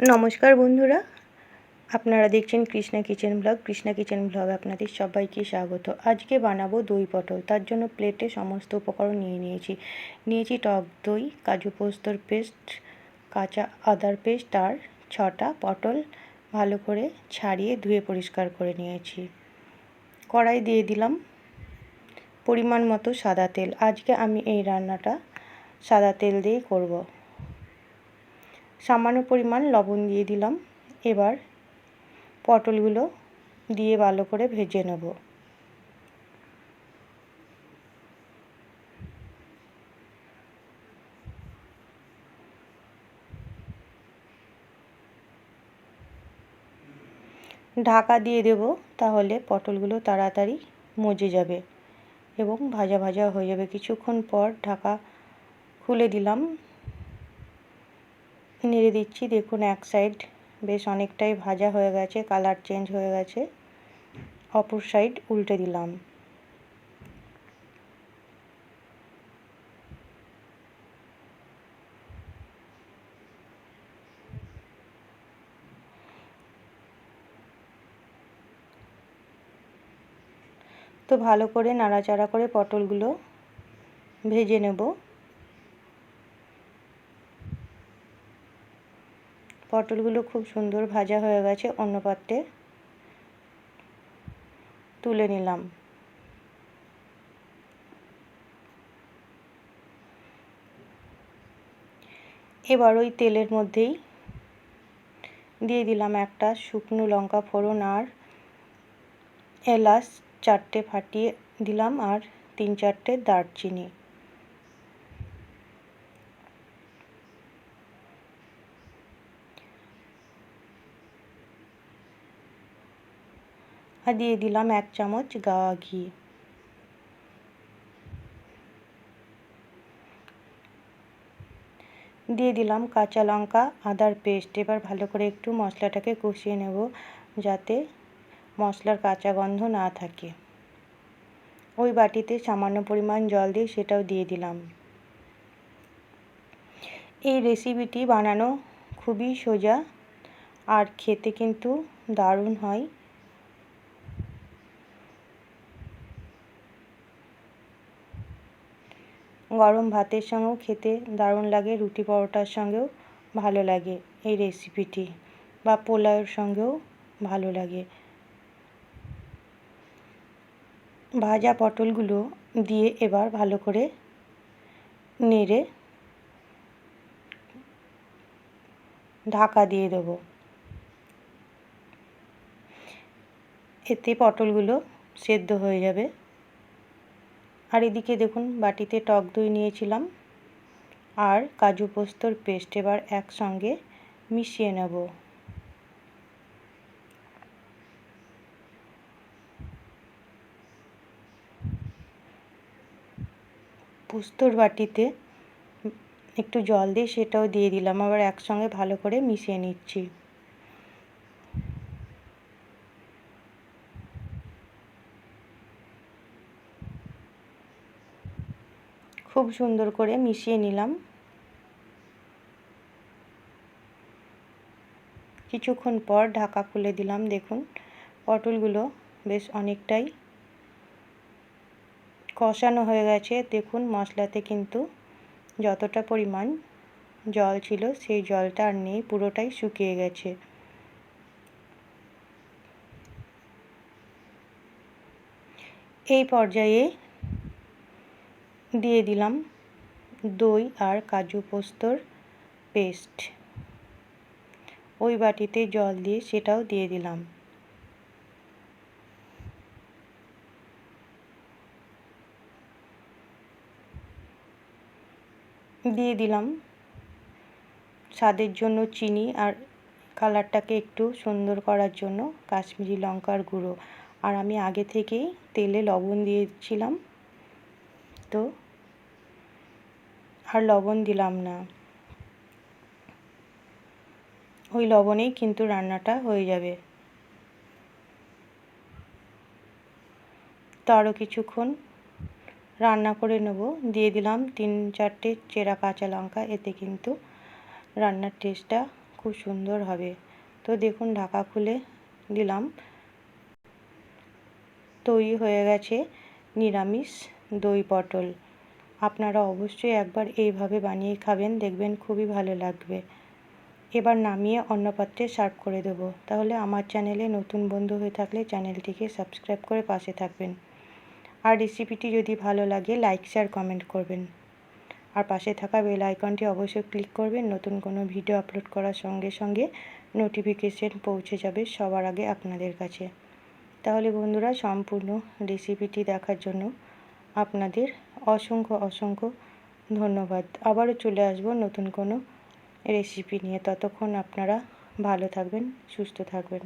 নমস্কার বন্ধুরা, আপনারা দেখছেন Krishna kitchen blog. Krishna kitchen ব্লগে আপনাদের সবাইকে স্বাগত। আজকে বানাবো দই পটল। তার জন্য প্লেটে সমস্ত উপকরণ নিয়েছি টক দই, কাজু পোস্তর পেস্ট, কাঁচা আদার পেস্ট আর 6টা পটল ভালো করে ছাড়িয়ে ধুয়ে পরিষ্কার করে নিয়েছি। কড়াই দিয়ে দিলাম পরিমাণ মতো সাদা তেল। আজকে আমি এই রান্নাটা সাদা তেল দিয়েই করব। সামান্য পরিমাণ লবণ দিয়ে দিলাম। এবার পটলগুলো দিয়ে ভালো করে ভেজে নেব। ঢাকা দিয়ে দেব, তাহলে পটলগুলো তাড়াতাড়ি মজে যাবে এবং ভাজা ভাজা হয়ে যাবে। কিছুক্ষণ পর ঢাকা খুলে দিলাম, নেড়ে দিচ্ছি। দেখুন এক সাইড বেশ অনেকটাই ভাজা হয়ে গেছে, কালার চেঞ্জ হয়ে গেছে। অপর সাইড উল্টে দিলাম। তো ভালো করে নাড়াচাড়া করে পটলগুলো ভেজে নেব। পটলগুলো খুব সুন্দর ভাজা হয়ে গেছে। অন্য পাত্রে তুলে নিলাম। এবার ওই তেলের মধ্যেই দিয়ে দিলাম একটা শুকনো লঙ্কা ফোড়ন আর এলাচ 4টে ফাটিয়ে দিলাম আর 3-4টে দারচিনি। আর দিয়ে দিলাম 1 চামচ গাওয়া ঘি। দিয়ে দিলাম কাঁচা লঙ্কা আদার পেস্ট। এবার ভালো করে একটু মশলাটাকে কষিয়ে নেব, যাতে মশলার কাঁচা গন্ধ না থাকে। ওই বাটিতে সামান্য পরিমাণ জল দিয়ে সেটাও দিয়ে দিলাম। এই রেসিপিটি বানানো খুবই সোজা আর খেতে কিন্তু দারুণ হয়। গরম ভাতের সঙ্গেও খেতে দারুণ লাগে, রুটি পরোটার সঙ্গেও ভালো লাগে এই রেসিপিটি, বা পোলাওয়ের সঙ্গেও ভালো লাগে। ভাজা পটলগুলো দিয়ে এবার ভালো করে নেড়ে ঢাকা দিয়ে দেবো। এতে পটলগুলো সেদ্ধ হয়ে যাবে। আর এদিকে দেখুন বাটিতে টক দই নিয়েছিলাম আর কাজু পোস্তর পেস্ট এবার একসঙ্গে মিশিয়ে নেব। পোস্তর বাটিতে একটু জল দিয়ে সেটাও দিয়ে দিলাম, আবার একসঙ্গে ভালো করে মিশিয়ে নিচ্ছি। খুব সুন্দর করে মিশিয়ে নিলাম। কিছুক্ষণ পর ঢাকা খুলে দিলাম। দেখুন পটলগুলো বেশ অনেকটাই কষানো হয়ে গেছে। দেখুন মশলাতে কিন্তু যতটা পরিমাণ জল ছিল সেই জলটা আর নেই, পুরোটাই শুকিয়ে গেছে। এই পর্যায়ে দিয়ে দিলাম দই আর কাজু পোস্তর পেস্ট। ওই বাটিতে জল দিয়ে সেটাও দিয়ে দিলাম। দিয়ে দিলাম স্বাদের জন্য চিনি আর কালারটাকে একটু সুন্দর করার জন্য কাশ্মীরি লঙ্কার গুঁড়ো। আর আমি আগে থেকেই তেলে লবণ দিয়েছিলাম, তো আর লবণ দিলাম না। ওই লবণেই কিন্তু রান্নাটা হয়ে যাবে। তো আরও কিছুক্ষণ রান্না করে নেব। দিয়ে দিলাম 3-4টে চেরা কাঁচা লঙ্কা। এতে কিন্তু রান্নার টেস্টটা খুব সুন্দর হবে। তো দেখুন ঢাকা খুলে দিলাম। তৈরি হয়ে গেছে নিরামিষ দই পটল। আপনারা অবশ্যই একবার এইভাবে বানিয়ে খাবেন, দেখবেন খুবই ভালো লাগবে। এবার নামিয়ে অন্য পাত্রে সার্ভ করে দেবো। তাহলে আমার চ্যানেলে নতুন বন্ধু হয়ে থাকলে চ্যানেলটিকে সাবস্ক্রাইব করে পাশে থাকবেন। আর রেসিপিটি যদি ভালো লাগে লাইক শেয়ার কমেন্ট করবেন। আর পাশে থাকা বেল আইকনটি অবশ্যই ক্লিক করবেন, নতুন কোনো ভিডিও আপলোড করার সঙ্গে সঙ্গে নোটিফিকেশন পৌঁছে যাবে সবার আগে আপনাদের কাছে। তাহলে বন্ধুরা, সম্পূর্ণ রেসিপিটি দেখার জন্য আপনাদের অসংখ্য অসংখ্য ধন্যবাদ। আবারও চলে আসবো নতুন কোনো রেসিপি নিয়ে। ততক্ষণ আপনারা ভালো থাকবেন, সুস্থ থাকবেন।